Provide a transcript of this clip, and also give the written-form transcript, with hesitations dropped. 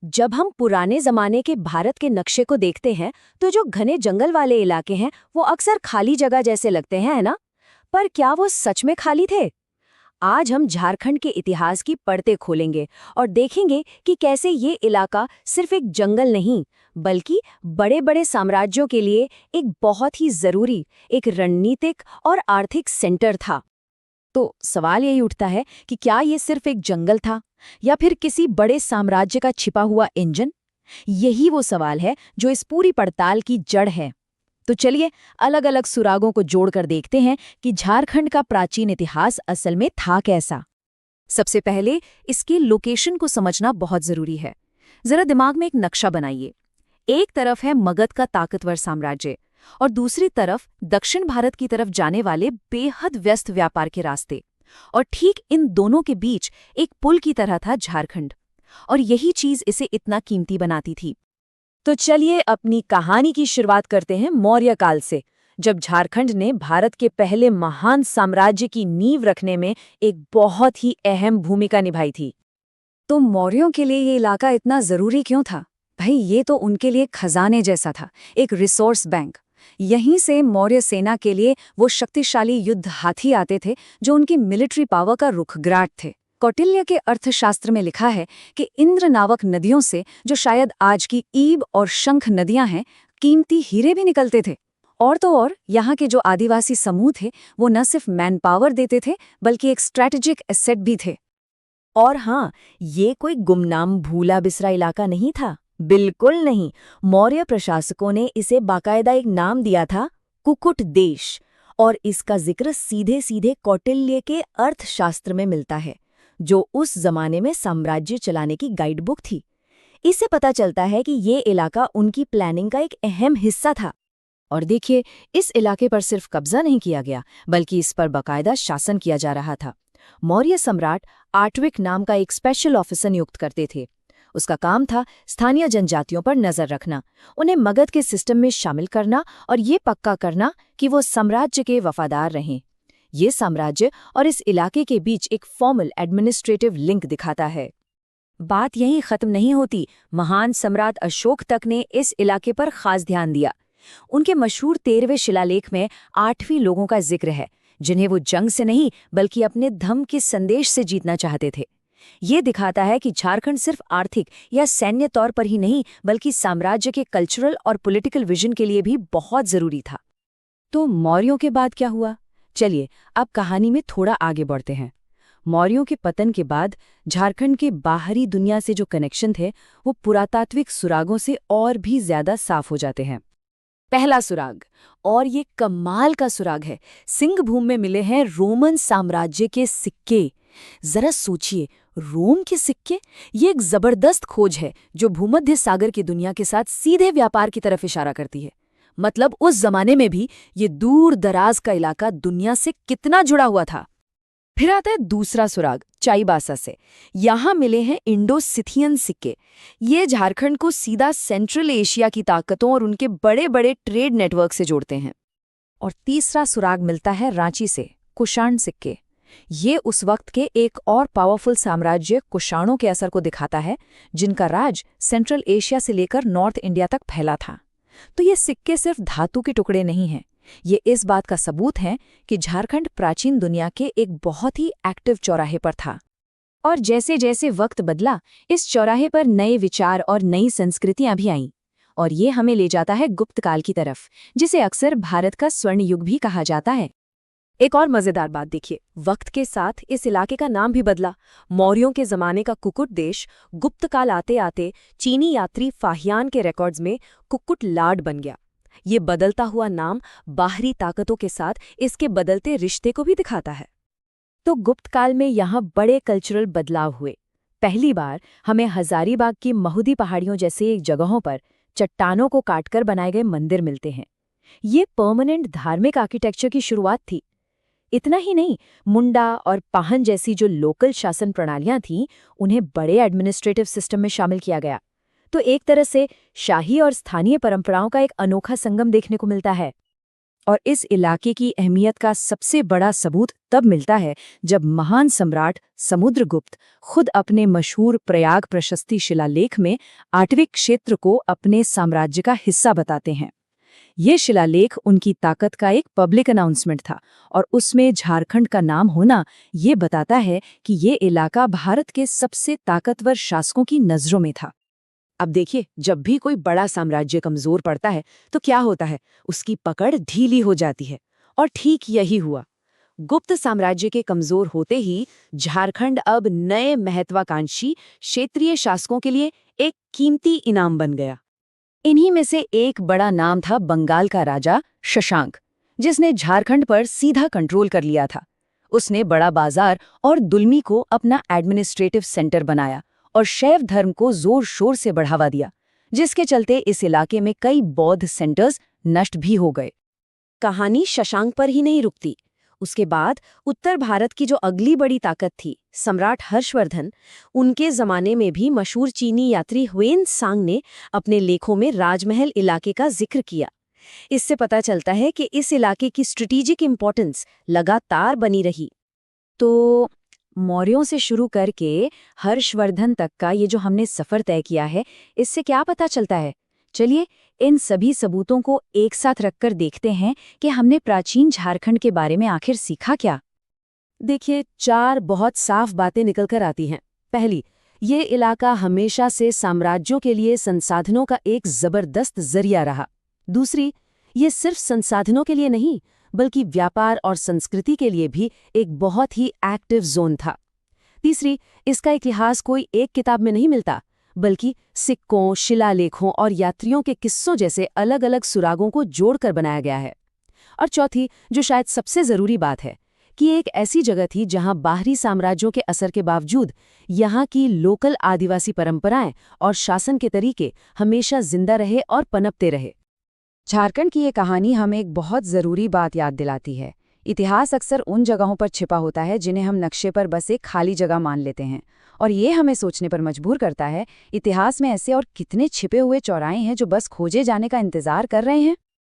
जब हम पुराने जमाने के भारत के नक्शे को देखते हैं तो जो घने जंगल वाले इलाके हैं वो अक्सर खाली जगह जैसे लगते हैं, है ना? पर क्या वो सच में खाली थे? आज हम झारखंड के इतिहास की परतें खोलेंगे और देखेंगे कि कैसे ये इलाका सिर्फ एक जंगल नहीं बल्कि बड़े बड़े साम्राज्यों के लिए एक बहुत ही जरूरी, एक रणनीतिक और आर्थिक सेंटर था। तो सवाल यही उठता है कि क्या ये सिर्फ एक जंगल था या फिर किसी बड़े साम्राज्य का छिपा हुआ इंजन? यही वो सवाल है जो इस पूरी पड़ताल की जड़ है। तो चलिए अलग अलग सुरागों को जोड़कर देखते हैं कि झारखंड का प्राचीन इतिहास असल में था कैसा। सबसे पहले इसकी लोकेशन को समझना बहुत जरूरी है। जरा दिमाग में एक नक्शा बनाइए। एक तरफ है मगध का ताकतवर साम्राज्य और दूसरी तरफ दक्षिण भारत की तरफ जाने वाले बेहद व्यस्त व्यापार के रास्ते। और ठीक इन दोनों के बीच एक पुल की तरह था झारखंड। और यही चीज इसे इतना कीमती बनाती थी। तो चलिए अपनी कहानी की शुरुआत करते हैं मौर्य काल से, जब झारखंड ने भारत के पहले महान साम्राज्य की नींव रखने में एक बहुत ही अहम भूमिका निभाई थी। तो मौर्यों के लिए ये इलाका इतना जरूरी क्यों था? भाई ये तो उनके लिए खजाने जैसा था, एक रिसोर्स बैंक। यहीं से मौर्य सेना के लिए वो शक्तिशाली युद्ध हाथी आते थे जो उनकी मिलिट्री पावर का रुखग्राट थे। कौटिल्य के अर्थशास्त्र में लिखा है कि इंद्र नावक नदियों से, जो शायद आज की ईब और शंख नदियां हैं, कीमती हीरे भी निकलते थे। और तो और यहाँ के जो आदिवासी समूह थे वो न सिर्फ मैन पावर देते थे बल्कि एक स्ट्रैटेजिक एसेट भी थे। और हाँ, ये कोई गुमनाम भूला बिसरा इलाका नहीं था, बिल्कुल नहीं। मौर्य प्रशासकों ने इसे बाकायदा एक नाम दिया था, कुकुट देश। और इसका जिक्र सीधे सीधे कौटिल्य के अर्थशास्त्र में मिलता है, जो उस जमाने में साम्राज्य चलाने की गाइडबुक थी। इससे पता चलता है कि ये इलाका उनकी प्लानिंग का एक अहम हिस्सा था। और देखिए, इस इलाके पर सिर्फ कब्जा नहीं किया गया बल्कि इस पर बाकायदा शासन किया जा रहा था। मौर्य सम्राट आट्विक नाम का एक स्पेशल ऑफिसर नियुक्त करते थे। उसका काम था स्थानीय जनजातियों पर नजर रखना, उन्हें मगध के सिस्टम में शामिल करना और ये पक्का करना कि वो साम्राज्य के वफादार रहें। ये साम्राज्य और इस इलाके के बीच एक फॉर्मल एडमिनिस्ट्रेटिव लिंक दिखाता है। बात यहीं खत्म नहीं होती। महान सम्राट अशोक तक ने इस इलाके पर खास ध्यान दिया। उनके मशहूर 13वें शिलालेख में 8वीं लोगों का जिक्र है, जिन्हें वो जंग से नहीं बल्कि अपने धर्म के संदेश से जीतना चाहते थे। ये दिखाता है कि झारखंड सिर्फ आर्थिक या सैन्य तौर पर ही नहीं बल्कि साम्राज्य के कल्चरल और पॉलिटिकल विजन के लिए भी बहुत जरूरी था। तो मौर्यों के बाद क्या हुआ? चलिए अब कहानी में थोड़ा आगे बढ़ते हैं। मौर्यों के पतन के बाद झारखंड के बाहरी दुनिया से जो कनेक्शन थे वो पुरातात्विक सुरागों से और भी ज्यादा साफ हो जाते हैं। पहला सुराग, और ये कमाल का सुराग है, सिंहभूम में मिले हैं रोमन साम्राज्य के सिक्के। जरा सोचिए, रोम के सिक्के! ये एक जबरदस्त खोज है जो भूमध्य सागर की दुनिया के साथ सीधे व्यापार की तरफ इशारा करती है। मतलब उस जमाने में भी ये दूर दराज का इलाका दुनिया से कितना जुड़ा हुआ था। फिर आता है दूसरा सुराग, चाईबासा से। यहाँ मिले हैं इंडो सिथियन सिक्के। ये झारखंड को सीधा सेंट्रल एशिया की ताकतों और उनके बड़े बड़े ट्रेड नेटवर्क से जोड़ते हैं। और तीसरा सुराग मिलता है रांची से, कुषाण सिक्के। ये उस वक्त के एक और पावरफुल साम्राज्य कुषाणों के असर को दिखाता है, जिनका राज सेंट्रल एशिया से लेकर नॉर्थ इंडिया तक फैला था। तो ये सिक्के सिर्फ धातु के टुकड़े नहीं हैं, ये इस बात का सबूत है कि झारखंड प्राचीन दुनिया के एक बहुत ही एक्टिव चौराहे पर था। और जैसे जैसे वक्त बदला, इस चौराहे पर नए विचार और नई संस्कृतियां भी आईं। और ये हमें ले जाता है गुप्त काल की तरफ, जिसे अक्सर भारत का स्वर्ण युग भी कहा जाता है। एक और मजेदार बात देखिए, वक्त के साथ इस इलाके का नाम भी बदला। मौर्यों के जमाने का कुकुट देश गुप्त काल आते आते चीनी यात्री फाहियान के रिकॉर्ड्स में कुकुट लाड बन गया। ये बदलता हुआ नाम बाहरी ताकतों के साथ इसके बदलते रिश्ते को भी दिखाता है। तो गुप्त काल में यहाँ बड़े कल्चरल बदलाव हुए। पहली बार हमें हजारीबाग की महुदी पहाड़ियों जैसे एक जगहों पर चट्टानों को काटकर बनाए गए मंदिर मिलते हैं। ये परमानेंट धार्मिक आर्किटेक्चर की शुरुआत थी। इतना ही नहीं, मुंडा और पाहन जैसी जो लोकल शासन प्रणालियां थीं, उन्हें बड़े एडमिनिस्ट्रेटिव सिस्टम में शामिल किया गया। तो एक तरह से शाही और स्थानीय परंपराओं का एक अनोखा संगम देखने को मिलता है। और इस इलाके की अहमियत का सबसे बड़ा सबूत तब मिलता है जब महान सम्राट समुद्रगुप्त खुद अपने मशहूर प्रयाग प्रशस्ति शिलालेख में आटविक क्षेत्र को अपने साम्राज्य का हिस्सा बताते हैं। ये शिलालेख उनकी ताकत का एक पब्लिक अनाउंसमेंट था और उसमें झारखंड का नाम होना ये बताता है कि ये इलाका भारत के सबसे ताकतवर शासकों की नज़रों में था। अब देखिए, जब भी कोई बड़ा साम्राज्य कमजोर पड़ता है तो क्या होता है, उसकी पकड़ ढीली हो जाती है। और ठीक यही हुआ। गुप्त साम्राज्य के कमजोर होते ही झारखंड अब नए महत्वाकांक्षी क्षेत्रीय शासकों के लिए एक कीमती इनाम बन गया। इन्हीं में से एक बड़ा नाम था बंगाल का राजा शशांक, जिसने झारखंड पर सीधा कंट्रोल कर लिया था। उसने बड़ा बाजार और दुलमी को अपना एडमिनिस्ट्रेटिव सेंटर बनाया और शैव धर्म को जोर शोर से बढ़ावा दिया, जिसके चलते इस इलाके में कई बौद्ध सेंटर्स नष्ट भी हो गए। कहानी शशांक पर ही नहीं रुकती। उसके बाद उत्तर भारत की जो अगली बड़ी ताकत थी, सम्राट हर्षवर्धन, उनके जमाने में भी मशहूर चीनी यात्री हुएन सांग ने अपने लेखों में राजमहल इलाके का जिक्र किया। इससे पता चलता है कि इस इलाके की स्ट्रेटेजिक इंपॉर्टेंस लगातार बनी रही। तो मौर्यों से शुरू करके हर्षवर्धन तक का ये जो हमने सफर तय किया है, इससे क्या पता चलता है? चलिए इन सभी सबूतों को एक साथ रखकर देखते हैं कि हमने प्राचीन झारखंड के बारे में आखिर सीखा क्या। देखिए, 4 बहुत साफ बातें निकलकर आती हैं। पहली, ये इलाका हमेशा से साम्राज्यों के लिए संसाधनों का एक जबरदस्त जरिया रहा। दूसरी, ये सिर्फ संसाधनों के लिए नहीं बल्कि व्यापार और संस्कृति के लिए भी एक बहुत ही एक्टिव जोन था। तीसरी, इसका इतिहास कोई एक किताब में नहीं मिलता, बल्कि सिक्कों, शिलालेखों और यात्रियों के किस्सों जैसे अलग अलग सुरागों को जोड़कर बनाया गया है। और चौथी, जो शायद सबसे ज़रूरी बात है, कि एक ऐसी जगह थी जहां बाहरी साम्राज्यों के असर के बावजूद यहाँ की लोकल आदिवासी परंपराएं और शासन के तरीके हमेशा जिंदा रहे और पनपते रहे। झारखंड की ये कहानी हमें एक बहुत ज़रूरी बात याद दिलाती है। इतिहास अक्सर उन जगहों पर छिपा होता है जिन्हें हम नक्शे पर बस एक खाली जगह मान लेते हैं, और ये हमें सोचने पर मजबूर करता है, इतिहास में ऐसे और कितने छिपे हुए चौराहे हैं जो बस खोजे जाने का इंतजार कर रहे हैं।